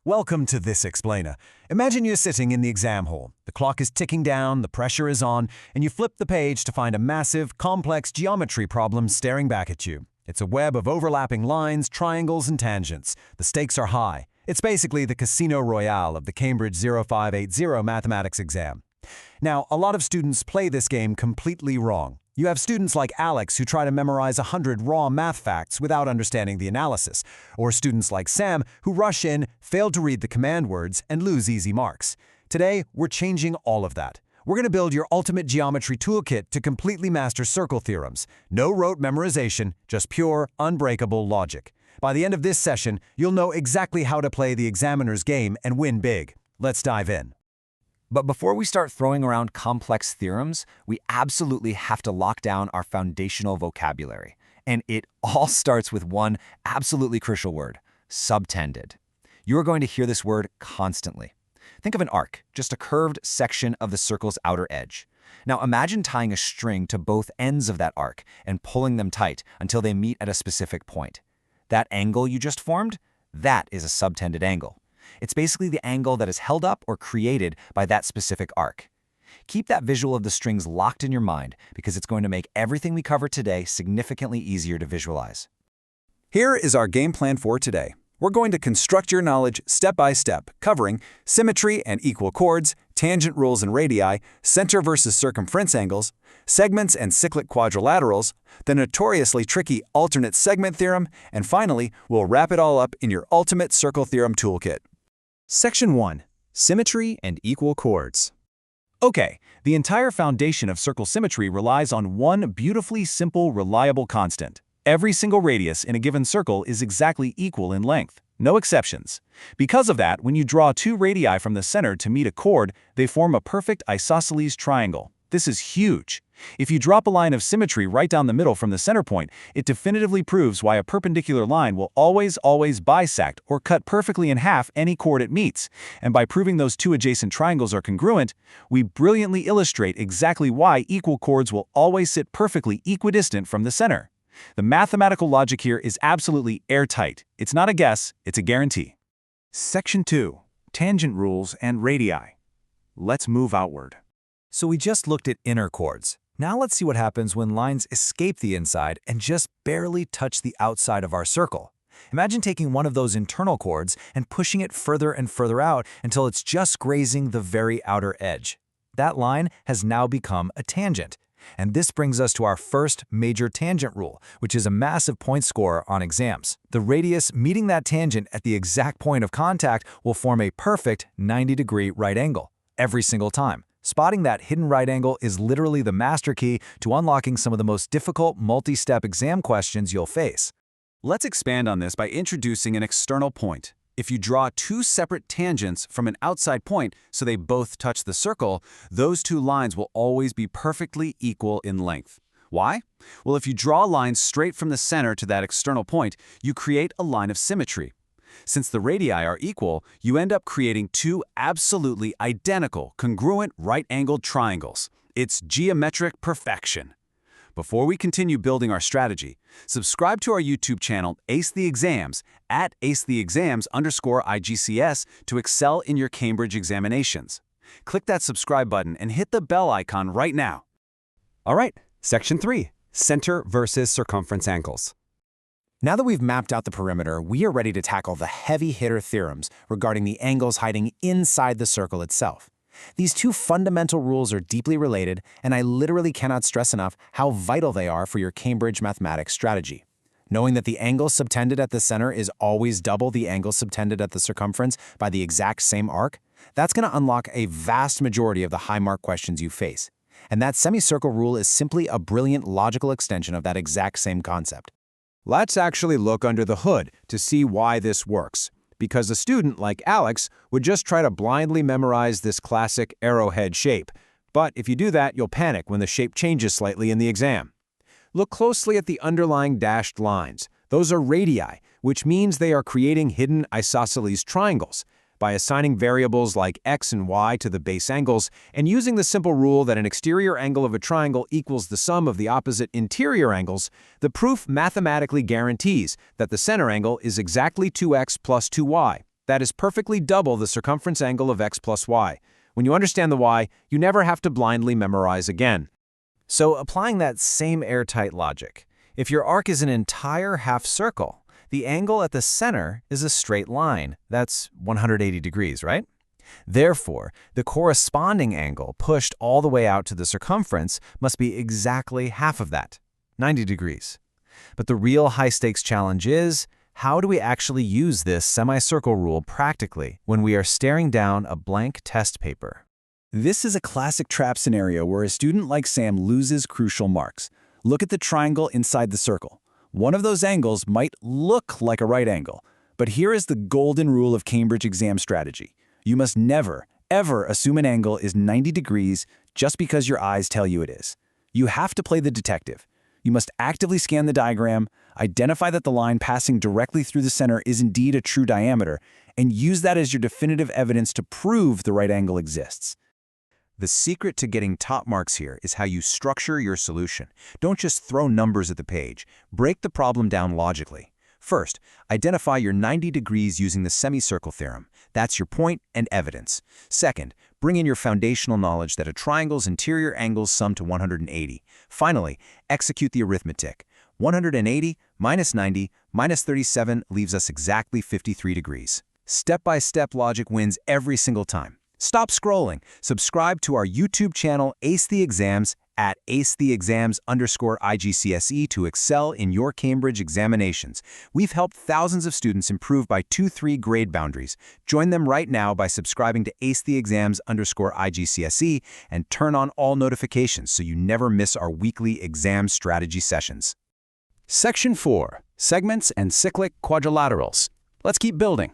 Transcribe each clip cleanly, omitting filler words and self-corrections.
Welcome to This Explainer. Imagine you're sitting in the exam hall. The clock is ticking down, the pressure is on, and you flip the page to find a massive, complex geometry problem staring back at you. It's a web of overlapping lines, triangles, and tangents. The stakes are high. It's basically the Casino Royale of the Cambridge 0580 mathematics exam. Now, a lot of students play this game completely wrong. You have students like Alex who try to memorize 100 raw math facts without understanding the analysis, or students like Sam who rush in, fail to read the command words, and lose easy marks. Today, we're changing all of that. We're going to build your ultimate geometry toolkit to completely master circle theorems. No rote memorization, just pure, unbreakable logic. By the end of this session, you'll know exactly how to play the examiner's game and win big. Let's dive in. But before we start throwing around complex theorems, we absolutely have to lock down our foundational vocabulary. And it all starts with one absolutely crucial word: subtended. You are going to hear this word constantly. Think of an arc, just a curved section of the circle's outer edge. Now imagine tying a string to both ends of that arc and pulling them tight until they meet at a specific point. That angle you just formed, that is a subtended angle. It's basically the angle that is held up or created by that specific arc. Keep that visual of the strings locked in your mind because it's going to make everything we cover today significantly easier to visualize. Here is our game plan for today. We're going to construct your knowledge step by step, covering symmetry and equal chords, tangent rules and radii, center versus circumference angles, segments and cyclic quadrilaterals, the notoriously tricky alternate segment theorem, and finally, we'll wrap it all up in your ultimate circle theorem toolkit. Section 1. Symmetry and equal chords. Okay, the entire foundation of circle symmetry relies on one beautifully simple, reliable constant. Every single radius in a given circle is exactly equal in length, no exceptions. Because of that, when you draw two radii from the center to meet a chord, they form a perfect isosceles triangle. This is huge. If you drop a line of symmetry right down the middle from the center point, it definitively proves why a perpendicular line will always bisect or cut perfectly in half any chord it meets. And by proving those two adjacent triangles are congruent, we brilliantly illustrate exactly why equal chords will always sit perfectly equidistant from the center. The mathematical logic here is absolutely airtight. It's not a guess, it's a guarantee. Section 2. Tangent rules and radii. Let's move outward. So we just looked at inner chords. Now let's see what happens when lines escape the inside and just barely touch the outside of our circle. Imagine taking one of those internal chords and pushing it further and further out until it's just grazing the very outer edge. That line has now become a tangent. And this brings us to our first major tangent rule, which is a massive point scorer on exams. The radius meeting that tangent at the exact point of contact will form a perfect 90-degree right angle every single time. Spotting that hidden right angle is literally the master key to unlocking some of the most difficult multi-step exam questions you'll face. Let's expand on this by introducing an external point. If you draw two separate tangents from an outside point so they both touch the circle, those two lines will always be perfectly equal in length. Why? Well, if you draw a line straight from the center to that external point, you create a line of symmetry. Since the radii are equal, you end up creating two absolutely identical, congruent right-angled triangles. It's geometric perfection. Before we continue building our strategy, subscribe to our YouTube channel Ace the Exams at @acetheexams_IGCS to excel in your Cambridge examinations. Click that subscribe button and hit the bell icon right now. All right, Section 3. Center versus circumference angles. Now that we've mapped out the perimeter, we are ready to tackle the heavy-hitter theorems regarding the angles hiding inside the circle itself. These two fundamental rules are deeply related, and I literally cannot stress enough how vital they are for your Cambridge mathematics strategy. Knowing that the angle subtended at the center is always double the angle subtended at the circumference by the exact same arc, that's going to unlock a vast majority of the high-mark questions you face. And that semicircle rule is simply a brilliant logical extension of that exact same concept. Let's actually look under the hood to see why this works, because a student like Alex would just try to blindly memorize this classic arrowhead shape. But if you do that, you'll panic when the shape changes slightly in the exam. Look closely at the underlying dashed lines. Those are radii, which means they are creating hidden isosceles triangles. By assigning variables like x and y to the base angles and using the simple rule that an exterior angle of a triangle equals the sum of the opposite interior angles, the proof mathematically guarantees that the center angle is exactly 2x plus 2y. That is perfectly double the circumference angle of x plus y. When you understand the y, you never have to blindly memorize again. So applying that same airtight logic, if your arc is an entire half circle, the angle at the center is a straight line. That's 180 degrees, right? Therefore, the corresponding angle pushed all the way out to the circumference must be exactly half of that, 90 degrees. But the real high-stakes challenge is, how do we actually use this semicircle rule practically when we are staring down a blank test paper? This is a classic trap scenario where a student like Sam loses crucial marks. Look at the triangle inside the circle. One of those angles might look like a right angle, but here is the golden rule of Cambridge exam strategy. You must never, ever assume an angle is 90 degrees just because your eyes tell you it is. You have to play the detective. You must actively scan the diagram, identify that the line passing directly through the center is indeed a true diameter, and use that as your definitive evidence to prove the right angle exists. The secret to getting top marks here is how you structure your solution. Don't just throw numbers at the page. Break the problem down logically. First, identify your 90 degrees using the semicircle theorem. That's your point and evidence. Second, bring in your foundational knowledge that a triangle's interior angles sum to 180. Finally, execute the arithmetic. 180 minus 90 minus 37 leaves us exactly 53 degrees. Step-by-step logic wins every single time. Stop scrolling. Subscribe to our YouTube channel, Ace the Exams, at acetheexams_IGCSE to excel in your Cambridge examinations. We've helped thousands of students improve by 2-3 grade boundaries. Join them right now by subscribing to acetheexams_IGCSE and turn on all notifications so you never miss our weekly exam strategy sessions. Section 4. Segments and cyclic quadrilaterals. Let's keep building.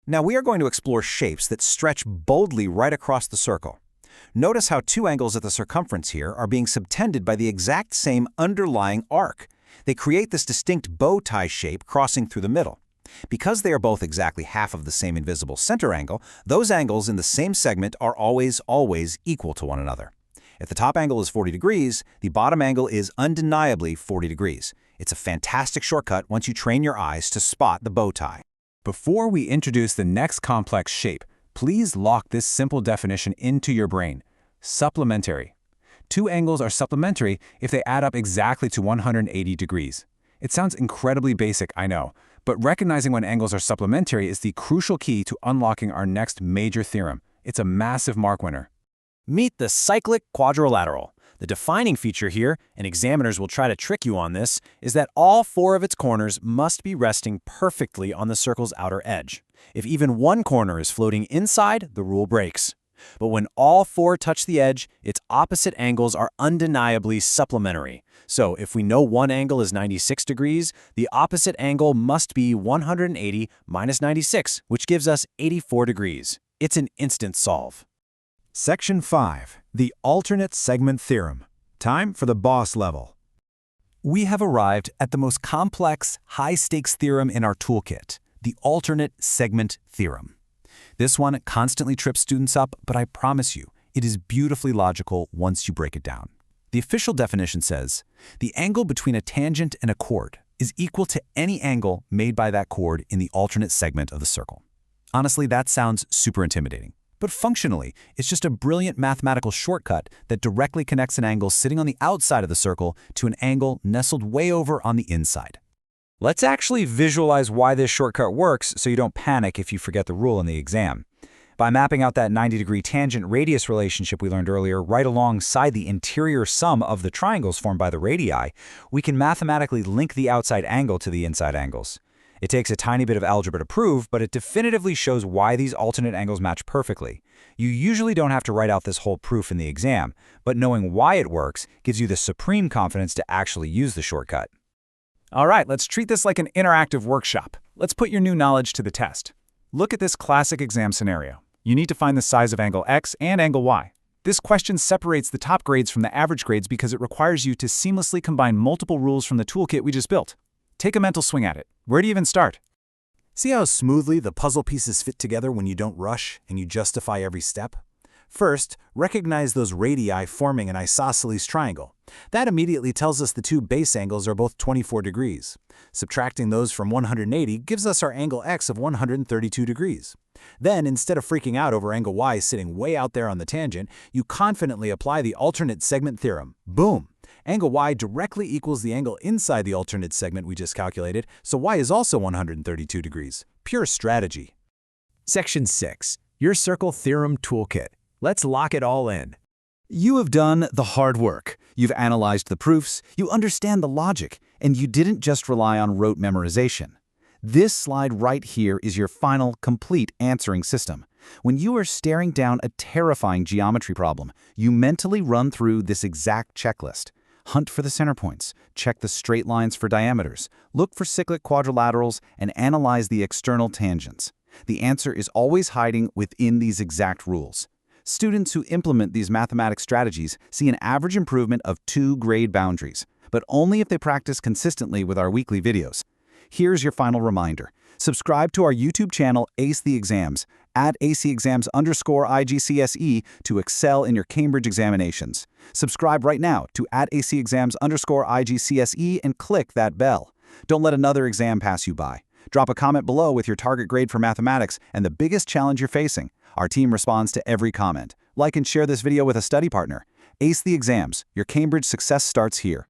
Now we are going to explore shapes that stretch boldly right across the circle. Notice how two angles at the circumference here are being subtended by the exact same underlying arc. They create this distinct bow tie shape crossing through the middle. Because they are both exactly half of the same invisible center angle, those angles in the same segment are always equal to one another. If the top angle is 40 degrees, the bottom angle is undeniably 40 degrees. It's a fantastic shortcut once you train your eyes to spot the bow tie. Before we introduce the next complex shape, please lock this simple definition into your brain. Supplementary. Two angles are supplementary if they add up exactly to 180 degrees. It sounds incredibly basic, I know, but recognizing when angles are supplementary is the crucial key to unlocking our next major theorem. It's a massive mark winner. Meet the cyclic quadrilateral. The defining feature here, and examiners will try to trick you on this, is that all four of its corners must be resting perfectly on the circle's outer edge. If even one corner is floating inside, the rule breaks. But when all four touch the edge, its opposite angles are undeniably supplementary. So if we know one angle is 96 degrees, the opposite angle must be 180 minus 96, which gives us 84 degrees. It's an instant solve. Section 5. The alternate segment theorem. Time for the boss level. We have arrived at the most complex, high-stakes theorem in our toolkit, the alternate segment theorem. This one constantly trips students up, but I promise you, it is beautifully logical once you break it down. The official definition says, the angle between a tangent and a chord is equal to any angle made by that chord in the alternate segment of the circle. Honestly, that sounds super intimidating. But functionally, it's just a brilliant mathematical shortcut that directly connects an angle sitting on the outside of the circle to an angle nestled way over on the inside. Let's actually visualize why this shortcut works so you don't panic if you forget the rule in the exam. By mapping out that 90-degree tangent-radius relationship we learned earlier right alongside the interior sum of the triangles formed by the radii, we can mathematically link the outside angle to the inside angles. It takes a tiny bit of algebra to prove, but it definitively shows why these alternate angles match perfectly. You usually don't have to write out this whole proof in the exam, but knowing why it works gives you the supreme confidence to actually use the shortcut. All right, let's treat this like an interactive workshop. Let's put your new knowledge to the test. Look at this classic exam scenario. You need to find the size of angle X and angle Y. This question separates the top grades from the average grades because it requires you to seamlessly combine multiple rules from the toolkit we just built. Take a mental swing at it. Where do you even start? See how smoothly the puzzle pieces fit together when you don't rush and you justify every step? First, recognize those radii forming an isosceles triangle. That immediately tells us the two base angles are both 24 degrees. Subtracting those from 180 gives us our angle x of 132 degrees. Then, instead of freaking out over angle y sitting way out there on the tangent, you confidently apply the alternate segment theorem. Boom! Angle y directly equals the angle inside the alternate segment we just calculated, so y is also 132 degrees. Pure strategy. Section 6. Your Circle Theorem Toolkit. Let's lock it all in. You have done the hard work. You've analyzed the proofs, you understand the logic, and you didn't just rely on rote memorization. This slide right here is your final, complete answering system. When you are staring down a terrifying geometry problem, you mentally run through this exact checklist. Hunt for the center points, check the straight lines for diameters, look for cyclic quadrilaterals, and analyze the external tangents. The answer is always hiding within these exact rules. Students who implement these mathematics strategies see an average improvement of 2 grade boundaries, but only if they practice consistently with our weekly videos. Here's your final reminder. Subscribe to our YouTube channel, Ace the Exams, at @ACExams_IGCSE to excel in your Cambridge examinations. Subscribe right now to @ACExams_IGCSE and click that bell. Don't let another exam pass you by. Drop a comment below with your target grade for mathematics and the biggest challenge you're facing. Our team responds to every comment. Like and share this video with a study partner. Ace the Exams. Your Cambridge success starts here.